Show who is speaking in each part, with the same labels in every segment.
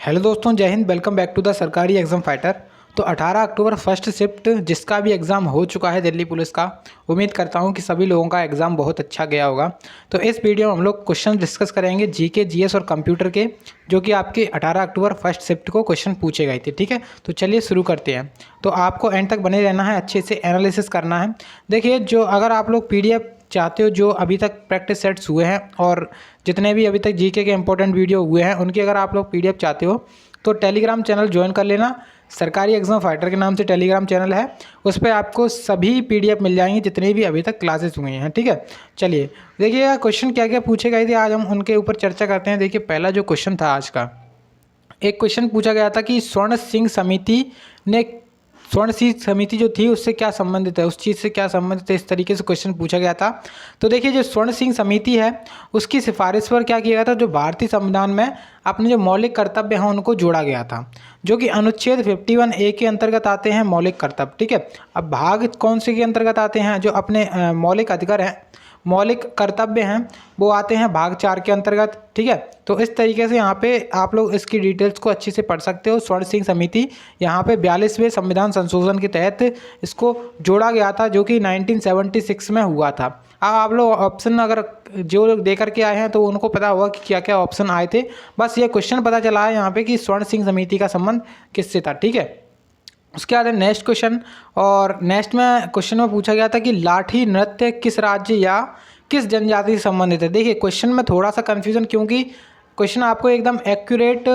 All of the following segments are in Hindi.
Speaker 1: हेलो दोस्तों, जय हिंद। Welcome back to the Sarkari exam fighter. तो 18 अक्टूबर फर्स्ट शिफ्ट जिसका भी एग्ज़ाम हो चुका है दिल्ली पुलिस का, उम्मीद करता हूं कि सभी लोगों का एग्ज़ाम बहुत अच्छा गया होगा। तो इस वीडियो में हम लोग क्वेश्चन डिस्कस करेंगे जीके, जीएस और कंप्यूटर के, जो कि आपके 18 अक्टूबर फर्स्ट शिफ्ट को क्वेश्चन पूछे गए थे। ठीक है, तो चलिए शुरू करते हैं। तो आपको एंड तक बने रहना है, अच्छे से एनालिसिस करना है। देखिए, जो अगर आप लोग PDF चाहते हो, जो अभी तक प्रैक्टिस सेट्स हुए हैं और जितने भी अभी तक जीके के इंपॉर्टेंट वीडियो हुए हैं उनकी अगर आप लोग PDF चाहते हो तो टेलीग्राम चैनल ज्वाइन कर लेना। सरकारी एग्ज़ाम फाइटर के नाम से टेलीग्राम चैनल है, उस पर आपको सभी PDF मिल जाएंगे जितने भी अभी तक क्लासेस हुए हैं। ठीक है, चलिए देखिएगा क्वेश्चन क्या क्या पूछे गए थे, आज हम उनके ऊपर चर्चा करते हैं। देखिए, पहला जो क्वेश्चन था आज का, एक क्वेश्चन पूछा गया था कि स्वर्ण सिंह समिति जो थी उससे क्या संबंधित है, उस चीज़ से क्या संबंधित है, इस तरीके से क्वेश्चन पूछा गया था। तो देखिए, जो स्वर्ण सिंह समिति है उसकी सिफारिश पर क्या किया गया था, जो भारतीय संविधान में अपने जो मौलिक कर्तव्य हैं उनको जोड़ा गया था, जो कि अनुच्छेद 51A के अंतर्गत आते हैं मौलिक कर्तव्य। ठीक है, अब भाग कौन से के अंतर्गत आते हैं, जो अपने मौलिक अधिकार हैं, मौलिक कर्तव्य हैं, वो आते हैं भाग 4 के अंतर्गत। ठीक है, तो इस तरीके से यहाँ पे आप लोग इसकी डिटेल्स को अच्छे से पढ़ सकते हो। स्वर्ण सिंह समिति यहाँ पे 42वें संविधान संशोधन के तहत इसको जोड़ा गया था, जो कि 1976 में हुआ था। अब आप लोग ऑप्शन अगर जो लोग दे करके आए हैं तो उनको पता होगा कि क्या क्या ऑप्शन आए थे। बस ये क्वेश्चन पता चला है यहाँ पे कि स्वर्ण सिंह समिति का संबंध किससे था। ठीक है, उसके बाद है नेक्स्ट क्वेश्चन, और नेक्स्ट में क्वेश्चन में पूछा गया था कि लाठी नृत्य किस राज्य या किस जनजाति से संबंधित है। देखिए, क्वेश्चन में थोड़ा सा कन्फ्यूजन, क्योंकि क्वेश्चन आपको एकदम एक्यूरेट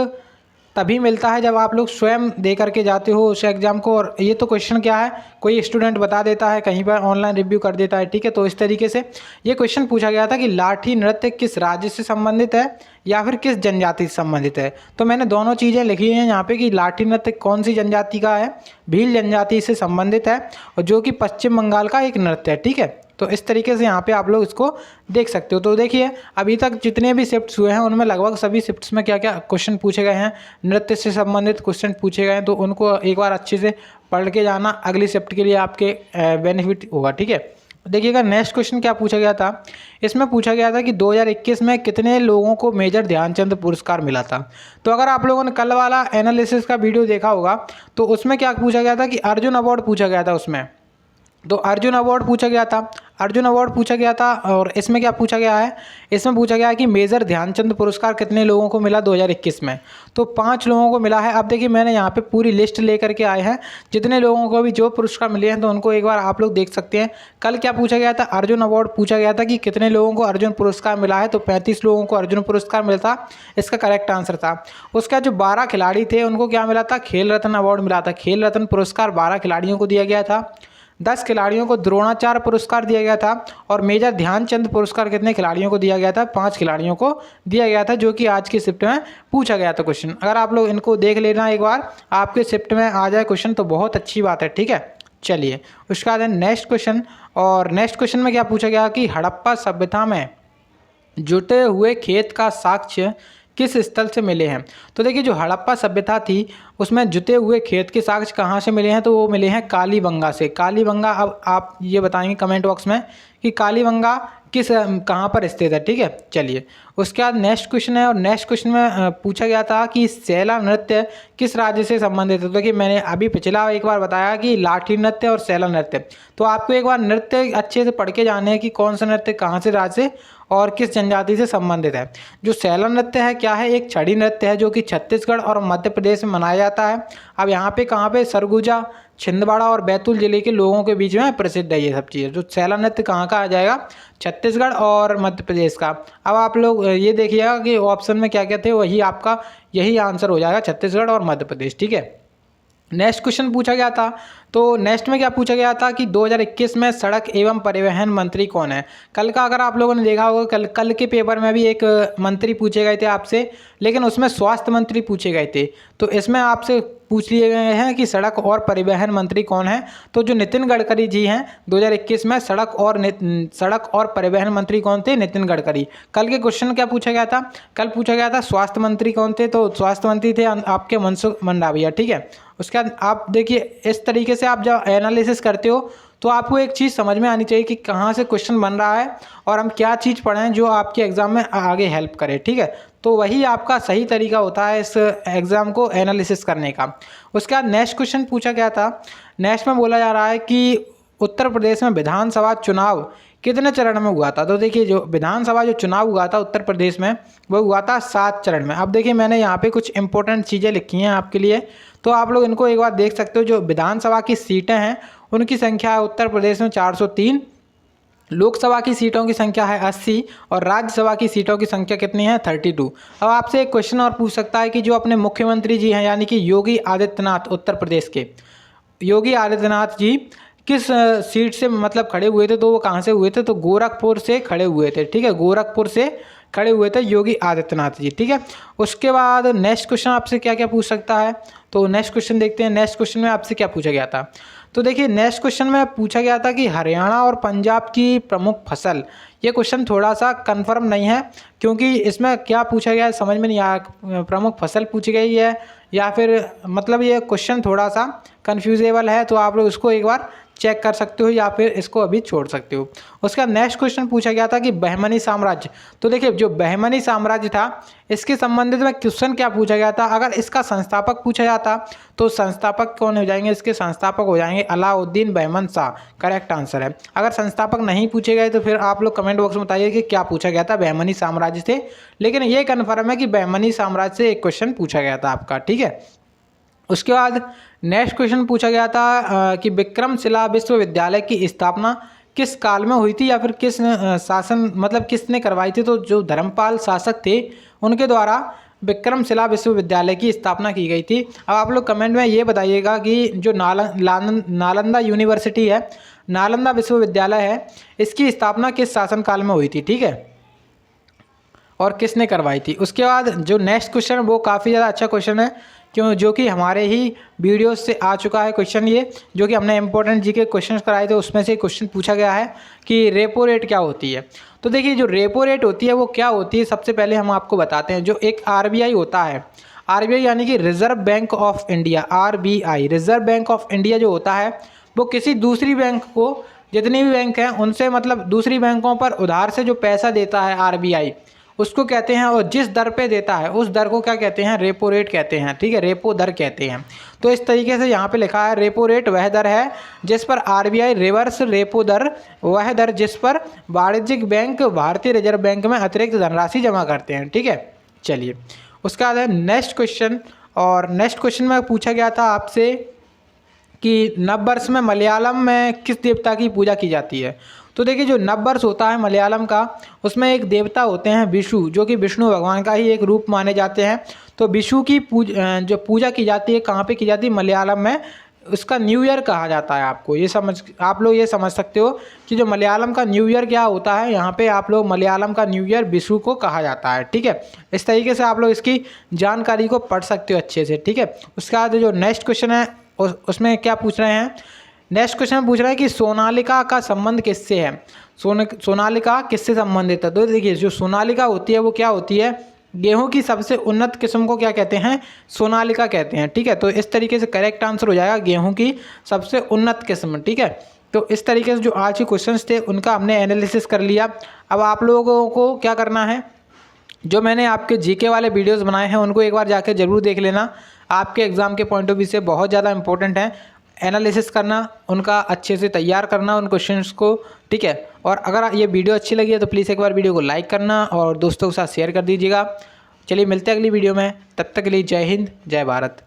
Speaker 1: तभी मिलता है जब आप लोग स्वयं दे करके जाते हो उस एग्ज़ाम को। और ये तो क्वेश्चन क्या है, कोई स्टूडेंट बता देता है, कहीं पर ऑनलाइन रिव्यू कर देता है। ठीक है, तो इस तरीके से ये क्वेश्चन पूछा गया था कि लाठी नृत्य किस राज्य से संबंधित है या फिर किस जनजाति से संबंधित है। तो मैंने दोनों चीज़ें लिखी हैं यहाँ पे कि लाठी नृत्य कौन सी जनजाति का है, भील जनजाति से संबंधित है, और जो कि पश्चिम बंगाल का एक नृत्य है। ठीक है, तो इस तरीके से यहाँ पे आप लोग इसको देख सकते हो। तो देखिए, अभी तक जितने भी शिफ्ट्स हुए हैं उनमें लगभग सभी शिफ्ट्स में क्या क्या क्वेश्चन पूछे गए हैं, नृत्य से संबंधित क्वेश्चन पूछे गए हैं। तो उनको एक बार अच्छे से पढ़ के जाना, अगली शिफ्ट के लिए आपके बेनिफिट होगा। ठीक है, देखिएगा नेक्स्ट क्वेश्चन क्या पूछा गया था। इसमें पूछा गया था कि 2021 में कितने लोगों को मेजर ध्यानचंद पुरस्कार मिला था। तो अगर आप लोगों ने कल वाला एनालिसिस का वीडियो देखा होगा तो उसमें क्या पूछा गया था कि अर्जुन अवार्ड पूछा गया था उसमें। तो अर्जुन अवार्ड पूछा गया था, अर्जुन अवार्ड पूछा गया था। और इसमें क्या पूछा गया है, इसमें पूछा गया है कि मेजर ध्यानचंद पुरस्कार कितने लोगों को मिला 2021 में। तो 5 लोगों को मिला है। अब देखिए, मैंने यहाँ पे पूरी लिस्ट लेकर के आए हैं जितने लोगों को भी जो पुरस्कार मिले हैं, तो उनको एक बार आप लोग देख सकते हैं। कल क्या पूछा गया था, अर्जुन अवार्ड पूछा गया था कि कितने लोगों को अर्जुन पुरस्कार मिला है, तो 35 लोगों को अर्जुन पुरस्कार मिला था, इसका करेक्ट आंसर था। उसका जो 12 खिलाड़ी थे उनको क्या मिला था, खेल रत्न अवार्ड मिला था। खेल रत्न पुरस्कार 12 खिलाड़ियों को दिया गया था। 10 खिलाड़ियों को द्रोणाचार्य पुरस्कार दिया गया था। और मेजर ध्यानचंद पुरस्कार कितने खिलाड़ियों को दिया गया था, 5 खिलाड़ियों को दिया गया था, जो कि आज की शिफ्ट में पूछा गया था क्वेश्चन। अगर आप लोग इनको देख लेना एक बार, आपके शिफ्ट में आ जाए क्वेश्चन तो बहुत अच्छी बात है। ठीक है, चलिए उसके बाद है नेक्स्ट क्वेश्चन। और नेक्स्ट क्वेश्चन में क्या पूछा गया कि हड़प्पा सभ्यता में जुटे हुए खेत का साक्ष्य किस स्थल से मिले हैं। तो देखिए, जो हड़प्पा सभ्यता थी उसमें जुटे हुए खेत के साक्ष्य कहाँ से मिले हैं, तो वो मिले हैं कालीबंगा से। कालीबंगा, अब आप ये बताएंगे कमेंट बॉक्स में कि कालीबंगा कहाँ पर स्थित है। ठीक है, चलिए उसके बाद नेक्स्ट क्वेश्चन है। और नेक्स्ट क्वेश्चन में पूछा गया था कि सैला नृत्य किस राज्य से संबंधित है। तो देखिए, मैंने अभी पिछला एक बार बताया कि लाठी नृत्य और सैला नृत्य। तो आपको एक बार नृत्य अच्छे से पढ़ के जाने हैं कि कौन सा नृत्य कहाँ से राज्य से और किस जनजाति से संबंधित है। जो सैला नृत्य है क्या है, एक छड़ी नृत्य है जो कि छत्तीसगढ़ और मध्य प्रदेश में मनाया जाता है। अब यहाँ पे कहाँ पे, सरगुजा, छिंदवाड़ा और बैतूल जिले के लोगों के बीच में प्रसिद्ध है ये सब चीज़ें। जो सैला नृत्य कहाँ का आ जाएगा, छत्तीसगढ़ और मध्य प्रदेश का। अब आप लोग ये देखिएगा कि ऑप्शन में क्या क्या थे, वही आपका यही आंसर हो जाएगा, छत्तीसगढ़ और मध्य प्रदेश। ठीक है, नेक्स्ट क्वेश्चन पूछा गया था। तो नेक्स्ट में क्या पूछा गया था कि 2021 में सड़क एवं परिवहन मंत्री कौन है। कल का अगर आप लोगों ने देखा होगा, कल के पेपर में भी एक मंत्री पूछे गए थे आपसे, लेकिन उसमें स्वास्थ्य मंत्री पूछे गए थे। तो इसमें आपसे पूछ लिए गए हैं कि सड़क और परिवहन मंत्री कौन है। तो जो नितिन गडकरी जी हैं 2021 में सड़क और परिवहन मंत्री कौन थे, नितिन गडकरी। कल के क्वेश्चन क्या पूछा गया था, कल पूछा गया था स्वास्थ्य मंत्री कौन थे, तो स्वास्थ्य मंत्री थे आपके मनसुख मंडाविया। ठीक है, उसके बाद आप देखिए, इस तरीके से आप जब एनालिसिस करते हो तो आपको एक चीज़ समझ में आनी चाहिए कि कहाँ से क्वेश्चन बन रहा है और हम क्या चीज़ पढ़ें जो आपके एग्ज़ाम में आगे हेल्प करे। ठीक है, तो वही आपका सही तरीका होता है इस एग्ज़ाम को एनालिसिस करने का। उसके बाद नेक्स्ट क्वेश्चन पूछा गया था, नेक्स्ट में बोला जा रहा है कि उत्तर प्रदेश में विधानसभा चुनाव कितने चरण में हुआ था। तो देखिए जो विधानसभा जो चुनाव हुआ था उत्तर प्रदेश में वो हुआ था 7 चरण में। अब देखिए मैंने यहाँ पे कुछ इंपॉर्टेंट चीज़ें लिखी हैं आपके लिए, तो आप लोग इनको एक बार देख सकते हो। जो विधानसभा की सीटें हैं उनकी संख्या है उत्तर प्रदेश में 403, लोकसभा की सीटों की संख्या है 80 और राज्यसभा की सीटों की संख्या कितनी है 32। अब आपसे एक क्वेश्चन और पूछ सकता है कि जो अपने मुख्यमंत्री जी हैं यानी कि योगी आदित्यनाथ, उत्तर प्रदेश के योगी आदित्यनाथ जी किस सीट से मतलब खड़े हुए थे, तो वो कहाँ से हुए थे, तो गोरखपुर से खड़े हुए थे। ठीक है, गोरखपुर से खड़े हुए थे योगी आदित्यनाथ जी। ठीक है, उसके बाद नेक्स्ट क्वेश्चन आपसे क्या क्या पूछ सकता है, तो नेक्स्ट क्वेश्चन देखते हैं। नेक्स्ट क्वेश्चन में आपसे क्या पूछा गया था, तो देखिए नेक्स्ट क्वेश्चन में पूछा गया था कि हरियाणा और पंजाब की प्रमुख फसल। ये क्वेश्चन थोड़ा सा कंफर्म नहीं है क्योंकि इसमें क्या पूछा गया है समझ में नहीं आया, प्रमुख फसल पूछी गई है या फिर मतलब ये क्वेश्चन थोड़ा सा कन्फ्यूजेबल है, तो आप लोग इसको एक बार चेक कर सकते हो या फिर इसको अभी छोड़ सकते हो। उसका नेक्स्ट क्वेश्चन पूछा गया था कि बहमनी साम्राज्य। तो देखिए जो बहमनी साम्राज्य था इसके संबंधित में क्वेश्चन क्या पूछा गया था, अगर इसका संस्थापक पूछा जाता तो संस्थापक कौन हो जाएंगे, इसके संस्थापक हो जाएंगे अलाउद्दीन बहमन शाह, करेक्ट आंसर है। अगर संस्थापक नहीं पूछे गए तो फिर आप लोग कमेंट बॉक्स में बताइए कि क्या पूछा गया था बहमनी साम्राज्य से, लेकिन ये कन्फर्म है कि बहमनी साम्राज्य से एक क्वेश्चन पूछा गया था आपका। ठीक है, उसके बाद नेक्स्ट क्वेश्चन पूछा गया था कि विक्रमशिला विश्वविद्यालय की स्थापना किस काल में हुई थी या फिर किस शासन मतलब किसने करवाई थी। तो जो धर्मपाल शासक थे उनके द्वारा विक्रमशिला विश्वविद्यालय की स्थापना की गई थी। अब आप लोग कमेंट में ये बताइएगा कि जो नालंदा यूनिवर्सिटी है, नालंदा विश्वविद्यालय है, इसकी स्थापना किस शासनकाल में हुई थी। ठीक है, और किसने करवाई थी। उसके बाद जो नेक्स्ट क्वेश्चन वो काफ़ी ज़्यादा अच्छा क्वेश्चन है क्यों, जो कि हमारे ही वीडियोस से आ चुका है क्वेश्चन, ये जो कि हमने इंपॉर्टेंट जी के क्वेश्चन कराए थे उसमें से क्वेश्चन पूछा गया है कि रेपो रेट क्या होती है। तो देखिए जो रेपो रेट होती है वो क्या होती है, सबसे पहले हम आपको बताते हैं। जो एक RBI होता है, RBI यानी कि reserve bank of India, RBI reserve bank of India जो होता है वो किसी दूसरी बैंक को, जितनी भी बैंक हैं उनसे मतलब दूसरी बैंकों पर उधार से जो पैसा देता है RBI उसको कहते हैं, और जिस दर पे देता है उस दर को क्या कहते हैं, रेपो रेट कहते हैं। ठीक है, रेपो दर कहते हैं। तो इस तरीके से यहाँ पे लिखा है रेपो रेट वह दर है जिस पर RBI रिवर्स रेपो दर वह दर जिस पर वाणिज्यिक बैंक भारतीय रिजर्व बैंक में अतिरिक्त धनराशि जमा करते हैं। ठीक है, चलिए उसका बाद है नेक्स्ट क्वेश्चन, और नेक्स्ट क्वेश्चन में पूछा गया था आपसे कि नववर्ष में मलयालम में किस देवता की पूजा की जाती है। तो देखिए जो नववर्ष होता है मलयालम का उसमें एक देवता होते हैं विशु, जो कि विष्णु भगवान का ही एक रूप माने जाते हैं। तो विशु की जो पूजा की जाती है कहाँ पे की जाती है, मलयालम में। उसका न्यू ईयर कहा जाता है। आपको ये आप लोग ये समझ सकते हो कि जो मलयालम का न्यू ईयर क्या होता है, यहाँ पे आप लोग मलयालम का न्यू ईयर विशु को कहा जाता है। ठीक है, इस तरीके से आप लोग इसकी जानकारी को पढ़ सकते हो अच्छे से। ठीक है, उसके बाद जो नेक्स्ट क्वेश्चन है उसमें क्या पूछ रहे हैं, नेक्स्ट क्वेश्चन पूछ रहा है कि सोनालिका का संबंध किससे है। सोनालिका किससे संबंधित है। तो देखिए जो सोनालिका होती है वो क्या होती है, गेहूं की सबसे उन्नत किस्म को क्या कहते हैं, सोनालिका कहते हैं। ठीक है, तो इस तरीके से करेक्ट आंसर हो जाएगा गेहूं की सबसे उन्नत किस्म। ठीक है, तो इस तरीके से जो आज के क्वेश्चंस थे उनका हमने एनालिसिस कर लिया। अब आप लोगों को क्या करना है, जो मैंने आपके जीके वाले वीडियोस बनाए हैं उनको एक बार जाकर जरूर देख लेना। आपके एग्ज़ाम के पॉइंट ऑफ व्यू से बहुत ज़्यादा इंपॉर्टेंट है एनालिसिस करना, उनका अच्छे से तैयार करना उन क्वेश्चंस को। ठीक है, और अगर ये वीडियो अच्छी लगी है तो प्लीज़ एक बार वीडियो को लाइक करना और दोस्तों के साथ शेयर कर दीजिएगा। चलिए मिलते हैं अगली वीडियो में, तब तक के लिए जय हिंद जय भारत।